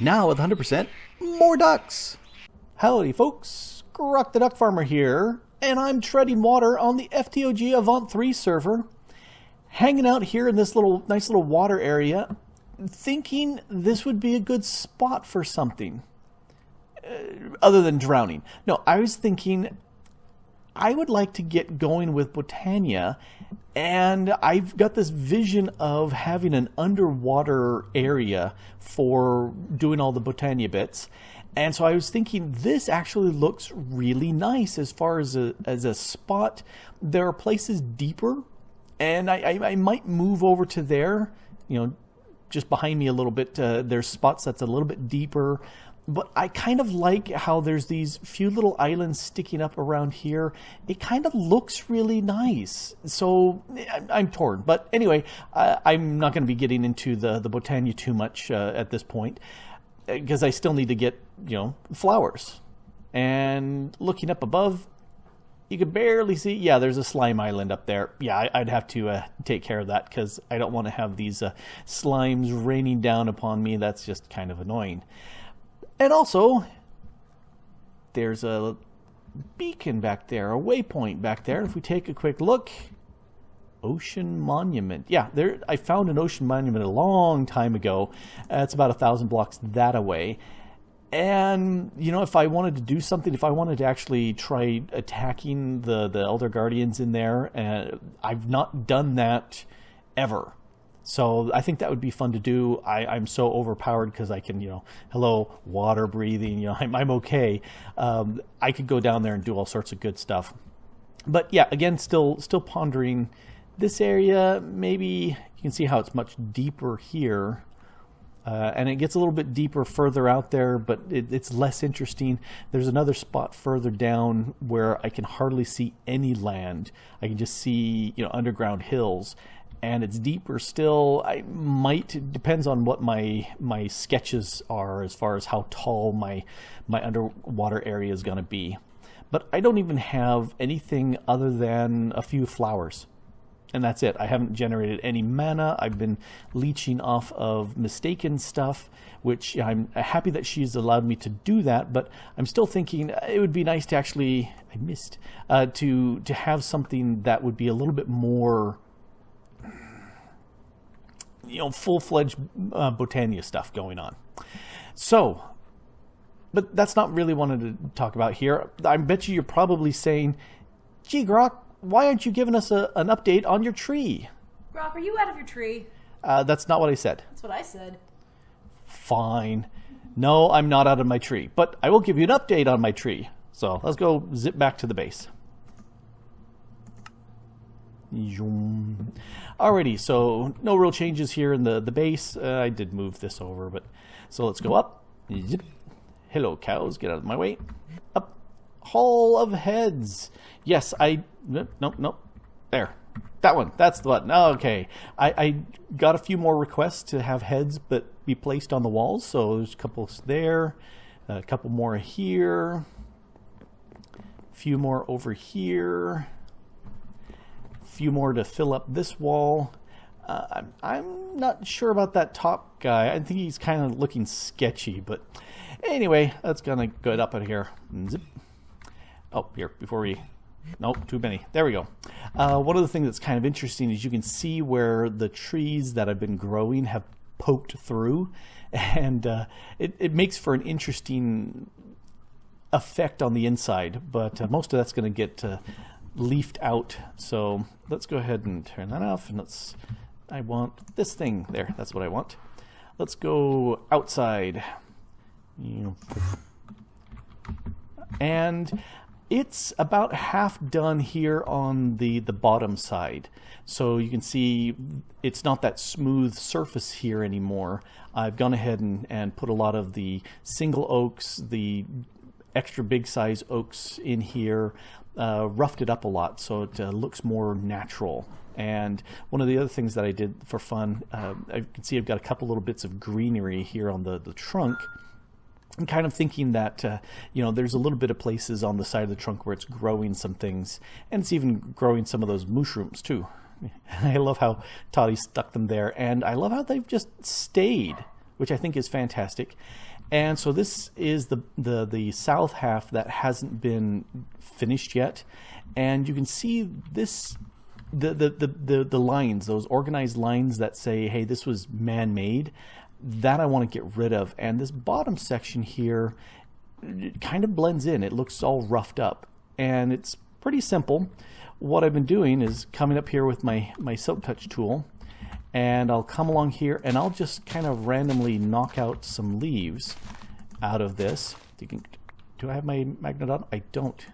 Now with 100% more ducks. Howdy folks, Grok the DuckFarmer here, and I'm treading water on the FTOG Avant3 server, hanging out here in this nice little water area, thinking this would be a good spot for something other than drowning. No, I was thinking I would like to get going with Botania, and I've got this vision of having an underwater area for doing all the Botania bits. And so I was thinking this actually looks really nice as far as a spot. There are places deeper, and I might move over to there, you know, just behind me a little bit. There's spots that's a little bit deeper. But I kind of like how there's these few little islands sticking up around here. It kind of looks really nice. So I'm torn. But anyway, I'm not going to be getting into the Botania too much at this point, because I still need to get, you know, flowers. And looking up above, you could barely see. Yeah, there's a slime island up there. Yeah, I'd have to take care of that, because I don't want to have these slimes raining down upon me. That's just kind of annoying. And also, there's a beacon back there, a waypoint back there. If we take a quick look, Ocean Monument. Yeah, there. I found an Ocean Monument a long time ago. It's about 1,000 blocks that away. And, you know, if I wanted to do something, if I wanted to actually try attacking the Elder Guardians in there, I've not done that ever. So I think that would be fun to do. I'm so overpowered because I can, you know, hello, water breathing, you know, I'm okay. I could go down there and do all sorts of good stuff. But yeah, again, still pondering this area. Maybe you can see how it's much deeper here. And it gets a little bit deeper further out there, but it's less interesting. There's another spot further down where I can hardly see any land. I can just see, you know, underground hills. And it's deeper still. I might, depends on what my sketches are as far as how tall my underwater area is going to be. But I don't even have anything other than a few flowers. And that's it. I haven't generated any mana. I've been leeching off of Mistaken stuff, which I'm happy that she's allowed me to do that, but I'm still thinking it would be nice to actually, to have something that would be a little bit more, you know, full-fledged Botania stuff going on. So, but that's not really what I wanted to talk about here. I bet you're probably saying, gee, Grok, why aren't you giving us an update on your tree? Grok, are you out of your tree? That's not what I said. That's what I said. Fine. No, I'm not out of my tree, but I will give you an update on my tree. So let's go zip back to the base. Alrighty, so no real changes here in the base. I did move this over, but so let's go up. Zip. Hello, cows, get out of my way. Up. Hall of Heads. Yes, nope. There. That one. That's the button. Okay. I got a few more requests to have heads but be placed on the walls. So there's a couple there, a couple more here, a few more over here. Few more to fill up this wall. I'm not sure about that top guy. I think he's kind of looking sketchy, but anyway, that's gonna get up in here. Zip. Oh, here, before we, nope, too many. There we go. One of the things that's kind of interesting is you can see where the trees that have been growing have poked through, and it makes for an interesting effect on the inside, but most of that's gonna get leafed out. So let's go ahead and turn that off, and I want this thing there. That's what I want. Let's go outside. And it's about half done here on the bottom side. So you can see it's not that smooth surface here anymore. I've gone ahead and put a lot of the single oaks, the extra big size oaks in here, roughed it up a lot so it looks more natural. And one of the other things that I did for fun, I can see I've got a couple little bits of greenery here on the trunk. I'm kind of thinking that, you know, there's a little bit of places on the side of the trunk where it's growing some things, and it's even growing some of those mushrooms too. I love how Toddy stuck them there, and I love how they've just stayed. which I think is fantastic. And so this is the south half that hasn't been finished yet, and you can see this the lines, those organized lines that say, hey, this was man-made, that I want to get rid of. And this bottom section here, it kind of blends in. It looks all roughed up, and it's pretty simple. What I've been doing is coming up here with my Silk Touch tool, and I'll come along here and I'll just kind of randomly knock out some leaves out of this. Do I have my magnet on? I don't.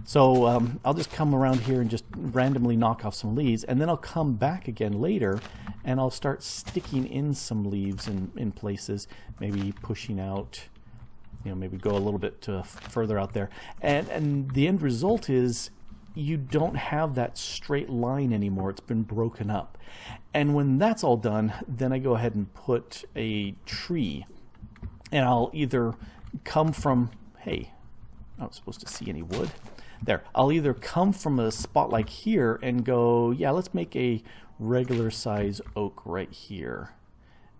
So I'll just come around here and just randomly knock off some leaves, and then I'll come back again later and I'll start sticking in some leaves in places, maybe pushing out, you know, maybe go a little bit further out there. And the end result is you don't have that straight line anymore. It's been broken up. And when that's all done, then I go ahead and put a tree. And I'll either come from, hey, I'm not supposed to see any wood. There. I'll either come from a spot like here and go, yeah, let's make a regular size oak right here.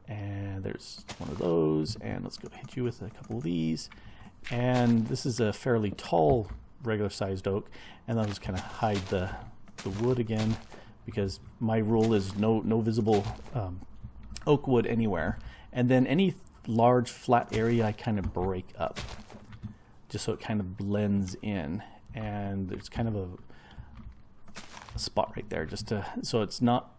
And there's one of those. And let's go hit you with a couple of these. And this is a fairly tall regular sized oak, and I'll just kind of hide the wood again, because my rule is no visible oak wood anywhere. And then any large flat area I kind of break up just so it kind of blends in, and there's kind of a spot right there just to, so it's not,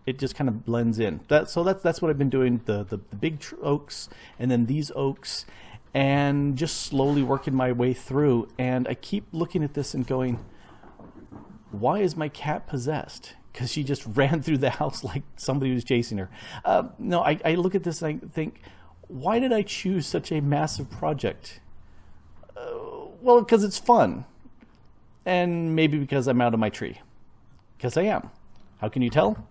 it just kind of blends in. So that's what I've been doing, the big oaks and then these oaks, and just slowly working my way through. And I keep looking at this and going, why is my cat possessed? Because she just ran through the house like somebody was chasing her. No, I look at this and I think, why did I choose such a massive project? Well, because it's fun. And maybe because I'm out of my tree. Because I am. How can you tell?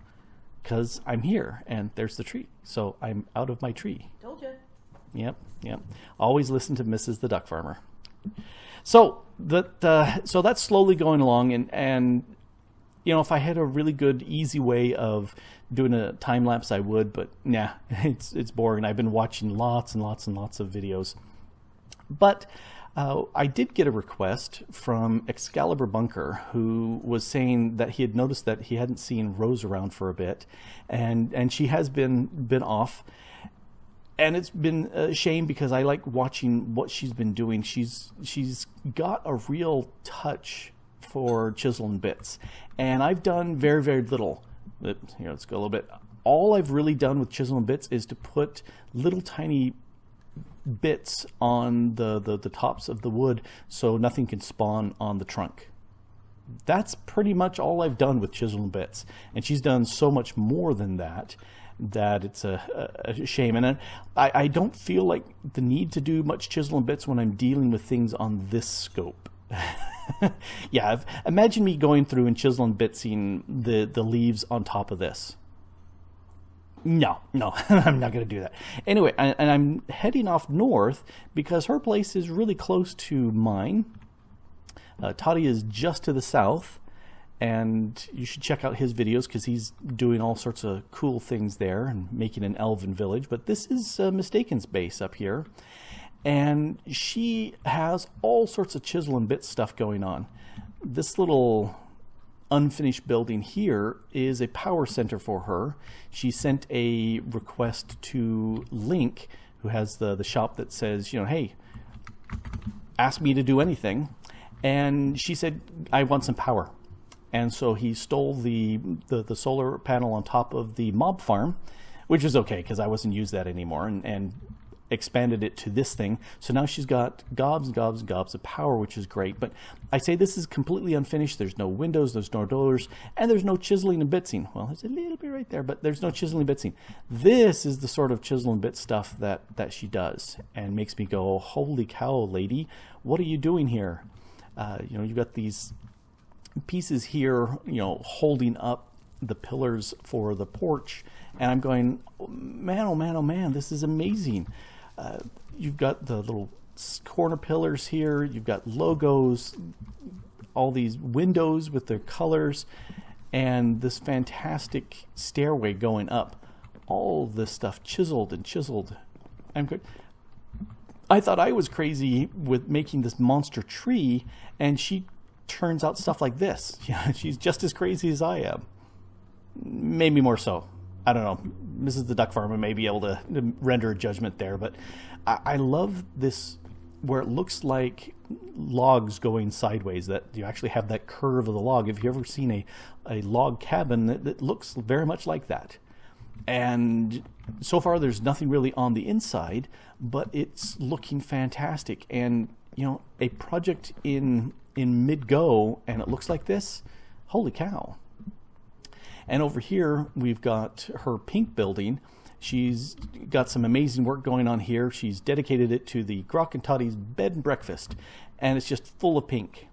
Because I'm here and there's the tree. So I'm out of my tree. Told you. Yep. Always listen to Mrs. the Duck Farmer. So so that's slowly going along, and you know, if I had a really good, easy way of doing a time lapse, I would, but nah, it's boring. I've been watching lots and lots and lots of videos. But I did get a request from Excalibur Bunker, who was saying that he had noticed that he hadn't seen Rose around for a bit, and she has been off. And it's been a shame because I like watching what she's been doing. She's got a real touch for chisel and bits. And I've done very, very little. Here, let's go a little bit. All I've really done with chisel and bits is to put little tiny bits on the tops of the wood so nothing can spawn on the trunk. That's pretty much all I've done with chisel and bits. And she's done so much more than that, that it's a shame. And I don't feel like the need to do much chisel and bits when I'm dealing with things on this scope. Yeah, imagine me going through and chisel and bitsing the leaves on top of this. No, I'm not going to do that. Anyway, and I'm heading off north because her place is really close to mine. Toddy is just to the south. And you should check out his videos because he's doing all sorts of cool things there and making an elven village. But this is Mistaken's base up here. And she has all sorts of chisel and bit stuff going on. This little unfinished building here is a power center for her. She sent a request to Link, who has the shop that says, you know, hey, ask me to do anything. And she said, I want some power. And so he stole the solar panel on top of the mob farm, which is okay because I wasn't use that anymore, and expanded it to this thing. So now she's got gobs and gobs and gobs of power, which is great. But I say this is completely unfinished. There's no windows, there's no doors, and there's no chiseling and bitsing. Well, there's a little bit right there, but there's no chiseling and bitsing. This is the sort of chisel and bit stuff that she does, and makes me go, holy cow, lady, what are you doing here? You know, you've got these pieces here, you know, holding up the pillars for the porch, and I'm going, man, oh man, oh man, this is amazing. You've got the little corner pillars here, you've got logos, all these windows with their colors, and this fantastic stairway going up. all this stuff chiseled and chiseled. I thought I was crazy with making this monster tree, and she turns out stuff like this. Yeah, she's just as crazy as I am. Maybe more so. I don't know. Mrs. the Duck Farmer may be able to render a judgment there, but I love this where it looks like logs going sideways, that you actually have that curve of the log. If you've ever seen a log cabin, that looks very much like that. And so far there's nothing really on the inside, but it's looking fantastic. And you know, a project in mid-go and it looks like this, holy cow. And over here we've got her pink building. She's got some amazing work going on here. She's dedicated it to the Grok and Toddy's bed and breakfast, and it's just full of pink.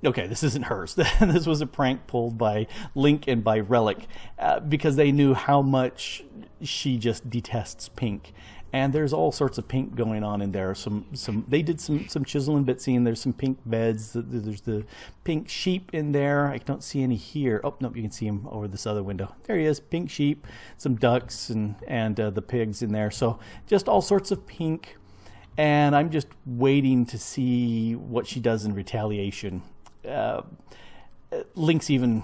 Okay, this isn't hers. This was a prank pulled by Link and by Relic because they knew how much she just detests pink. And there's all sorts of pink going on in there. They did some chiseling bitsing. There's some pink beds. There's the pink sheep in there. I don't see any here. Oh, nope, you can see him over this other window. There he is, pink sheep, some ducks, and the pigs in there. So just all sorts of pink. And I'm just waiting to see what she does in retaliation. Link's even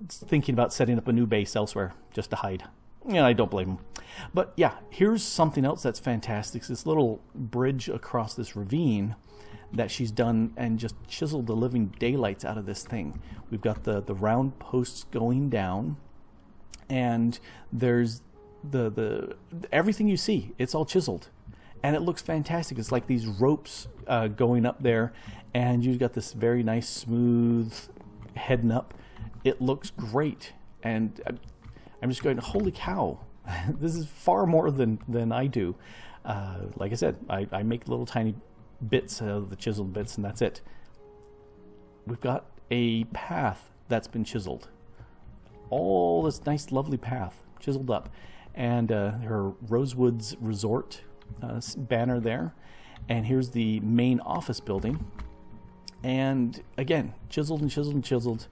thinking about setting up a new base elsewhere just to hide. Yeah, I don't blame him. But yeah, here's something else that's fantastic. It's this little bridge across this ravine that she's done and just chiseled the living daylights out of this thing. We've got the round posts going down, and there's the everything you see, it's all chiseled. And it looks fantastic. It's like these ropes going up there, and you've got this very nice smooth heading up. It looks great, and I'm just going, holy cow, this is far more than I do. Like I said, I make little tiny bits of the chiseled bits, and that's it. We've got a path that's been chiseled. All this nice, lovely path chiseled up. And her Rosewoods Resort banner there. And here's the main office building. And again, chiseled and chiseled and chiseled.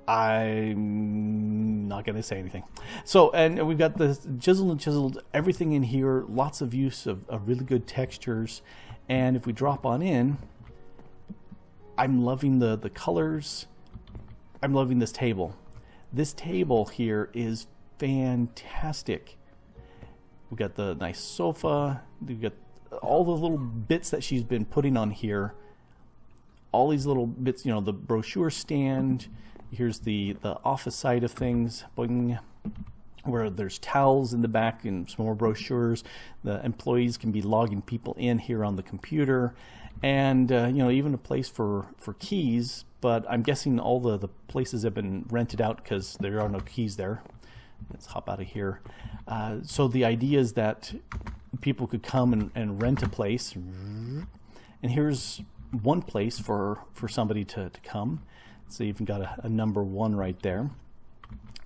I'm not going to say anything. So, and we've got the chiseled and chiseled, everything in here, lots of use of really good textures. And if we drop on in, I'm loving the colors. I'm loving this table. This table here is fantastic. We've got the nice sofa. We've got all the little bits that she's been putting on here. All these little bits, you know, the brochure stand. Here's the office side of things, boing, where there's towels in the back and some more brochures. The employees can be logging people in here on the computer, and you know, even a place for keys. But I'm guessing all the places have been rented out because there are no keys there. Let's hop out of here. So the idea is that people could come and rent a place, and here's one place for somebody to come. So you've got a number 1 right there.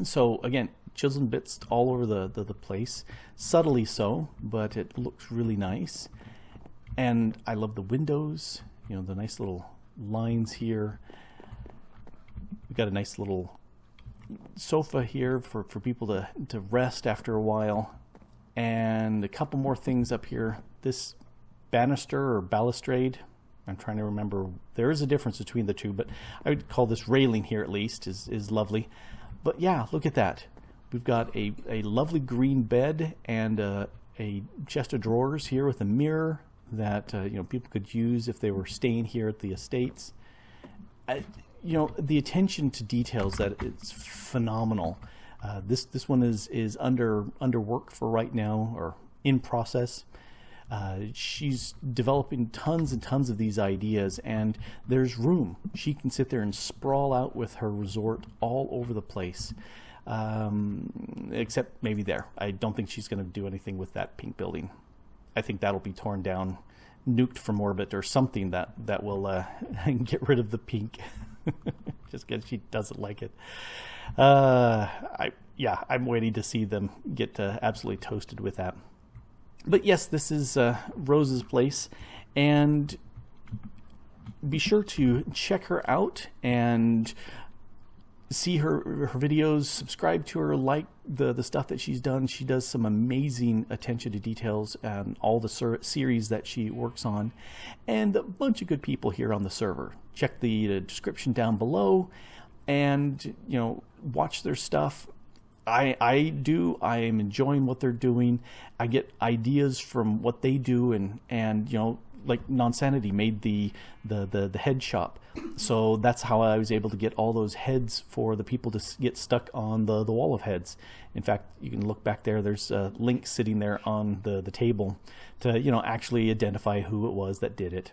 So again, chiseled bits all over the place, subtly so, but it looks really nice. And I love the windows, you know, the nice little lines here. We've got a nice little sofa here for people to rest after a while. And a couple more things up here. This banister or balustrade, I'm trying to remember. There is a difference between the two, but I would call this railing here at least is lovely. But yeah, look at that. We've got a lovely green bed and a chest of drawers here with a mirror that you know, people could use if they were staying here at the estates. You know, the attention to details, that it's phenomenal. This one is under work for right now, or in process. She's developing tons and tons of these ideas, and there's room. She can sit there and sprawl out with her resort all over the place, except maybe there. I don't think she's going to do anything with that pink building. I think that'll be torn down, nuked from orbit, or something that will get rid of the pink. Just because she doesn't like it. I'm waiting to see them get absolutely toasted with that. But yes, this is Rose's place, and be sure to check her out. And see her videos, subscribe to her, like the stuff that she's done. She does some amazing attention to details and all the series that she works on, and a bunch of good people here on the server. Check the description down below, and watch their stuff. I am enjoying what they're doing. I get ideas from what they do, and like Nonsanity made the head shop, so that's how I was able to get all those heads for the people to get stuck on the wall of heads. In fact, you can look back there. There's a link sitting there on the table to actually identify who it was that did it.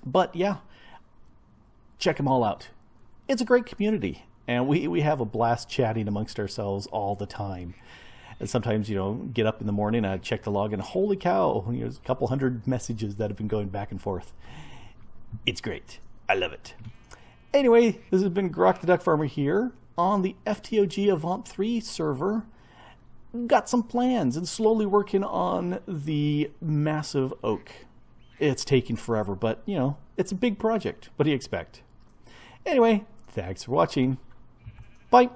But yeah, check them all out. It's a great community, and we have a blast chatting amongst ourselves all the time. And sometimes, get up in the morning, I check the log, and holy cow, there's a couple hundred messages that have been going back and forth. It's great. I love it. Anyway, this has been Grok the DuckFarmer here on the FTOG Avant3 server. Got some plans and slowly working on the massive oak. It's taking forever, but, it's a big project. What do you expect? Anyway, thanks for watching. Bye.